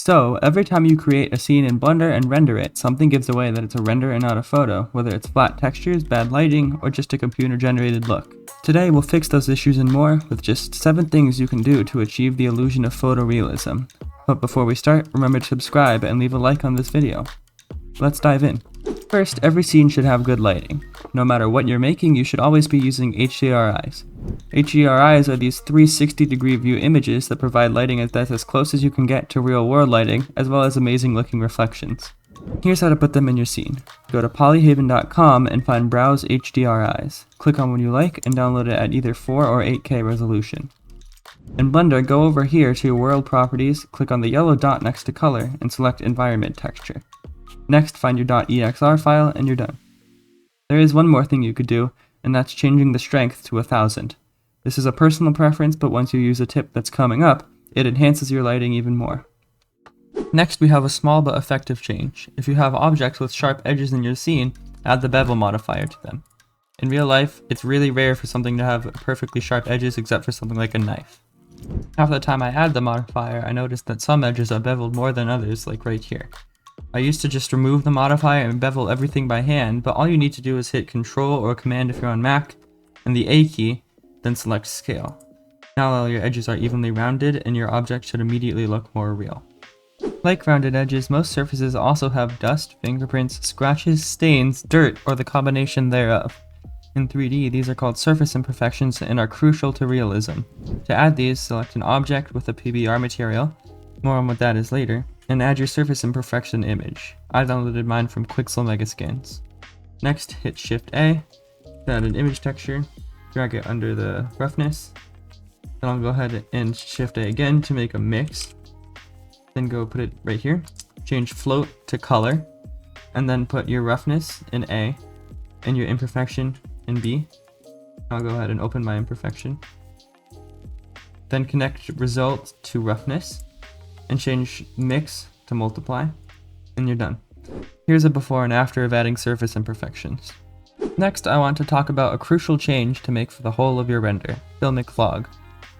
So, every time you create a scene in Blender and render it, something gives away that it's a render and not a photo, whether it's flat textures, bad lighting, or just a computer-generated look. Today, we'll fix those issues and more with just 7 things you can do to achieve the illusion of photorealism. But before we start, remember to subscribe and leave a like on this video. Let's dive in. First, every scene should have good lighting. No matter what you're making, you should always be using HDRIs. HDRIs are these 360-degree view images that provide lighting that's as close as you can get to real-world lighting, as well as amazing-looking reflections. Here's how to put them in your scene. Go to polyhaven.com and find Browse HDRIs. Click on one you like and download it at either 4 or 8K resolution. In Blender, go over here to your World Properties, click on the yellow dot next to Color, and select Environment Texture. Next, find your .exr file and you're done. There is one more thing you could do, and that's changing the strength to 1000. This is a personal preference, but once you use a tip that's coming up, it enhances your lighting even more. Next, we have a small but effective change. If you have objects with sharp edges in your scene, add the Bevel Modifier to them. In real life, it's really rare for something to have perfectly sharp edges except for something like a knife. Half the time I add the modifier, I noticed that some edges are beveled more than others, like right here. I used to just remove the modifier and bevel everything by hand, but all you need to do is hit Control or Command if you're on Mac, and the A key, then select Scale. Now all your edges are evenly rounded, and your object should immediately look more real. Like rounded edges, most surfaces also have dust, fingerprints, scratches, stains, dirt, or the combination thereof. In 3D, these are called surface imperfections and are crucial to realism. To add these, select an object with a PBR material, more on what that is later, and add your surface imperfection image. I downloaded mine from Quixel Megascans. Next, hit Shift A, add an image texture, drag it under the roughness, then I'll go ahead and Shift A again to make a mix, then go put it right here, change float to color, and then put your roughness in A, and your imperfection in B. I'll go ahead and open my imperfection. Then connect result to roughness, and change mix to multiply, and you're done. Here's a before and after of adding surface imperfections. Next, I want to talk about a crucial change to make for the whole of your render, filmic fog.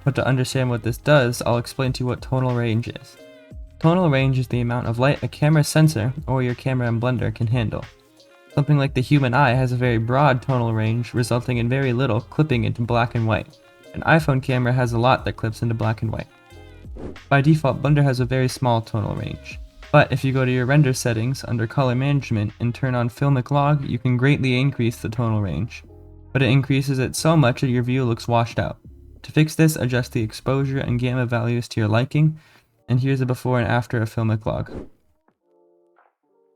But to understand what this does, I'll explain to you what tonal range is. Tonal range is the amount of light a camera sensor, or your camera in Blender, can handle. Something like the human eye has a very broad tonal range, resulting in very little clipping into black and white. An iPhone camera has a lot that clips into black and white. By default, Blender has a very small tonal range, but if you go to your render settings under color management and turn on filmic log, you can greatly increase the tonal range, but it increases it so much that your view looks washed out. To fix this, adjust the exposure and gamma values to your liking, and here's a before and after of filmic log.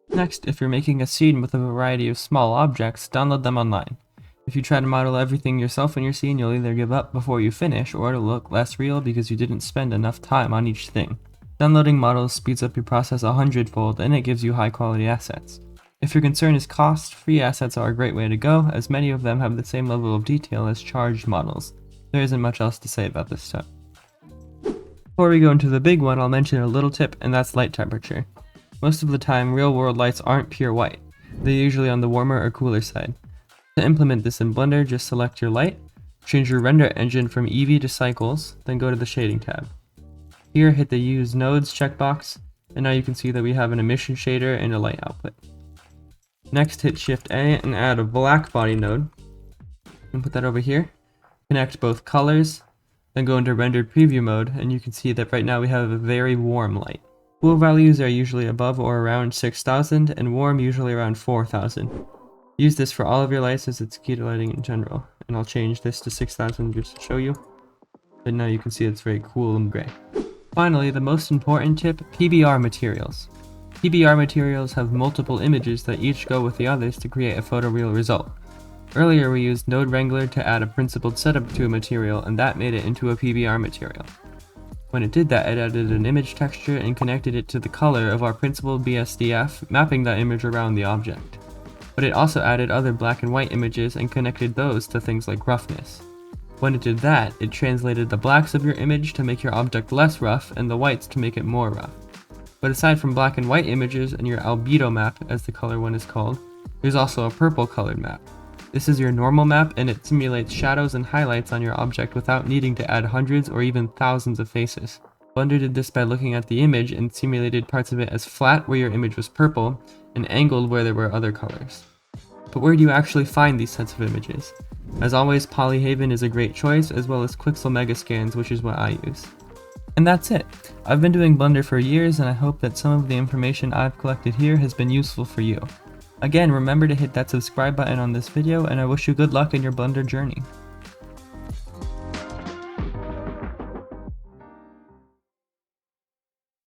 Next, if you're making a scene with a variety of small objects, download them online. If you try to model everything yourself in your scene, you'll either give up before you finish, or it'll look less real because you didn't spend enough time on each thing. Downloading models speeds up your process 100-fold, and it gives you high-quality assets. If your concern is cost, free assets are a great way to go, as many of them have the same level of detail as charged models. There isn't much else to say about this step. Before we go into the big one, I'll mention a little tip, and that's light temperature. Most of the time, real-world lights aren't pure white. They're usually on the warmer or cooler side. To implement this in Blender, just select your light, change your render engine from Eevee to Cycles, then go to the Shading tab. Here, hit the Use Nodes checkbox, and now you can see that we have an emission shader and a light output. Next, hit Shift A and add a black body node, and put that over here. Connect both colors, then go into Rendered Preview mode, and you can see that right now we have a very warm light. Cool values are usually above or around 6000, and warm usually around 4000. Use this for all of your lights as it's key to lighting in general, and I'll change this to 6000 just to show you. And now you can see it's very cool and gray. Finally, the most important tip, PBR Materials. PBR Materials have multiple images that each go with the others to create a photoreal result. Earlier we used Node Wrangler to add a principled setup to a material, and that made it into a PBR material. When it did that, it added an image texture and connected it to the color of our principled BSDF, mapping that image around the object. But it also added other black and white images and connected those to things like roughness. When it did that, it translated the blacks of your image to make your object less rough and the whites to make it more rough. But aside from black and white images and your albedo map, as the color one is called, there's also a purple colored map. This is your normal map, and it simulates shadows and highlights on your object without needing to add hundreds or even thousands of faces. Blender did this by looking at the image and simulated parts of it as flat where your image was purple, and angled where there were other colors. But where do you actually find these sets of images? As always, Polyhaven is a great choice, as well as Quixel Megascans, which is what I use. And that's it. I've been doing Blender for years, and I hope that some of the information I've collected here has been useful for you. Again, remember to hit that subscribe button on this video, and I wish you good luck in your Blender journey.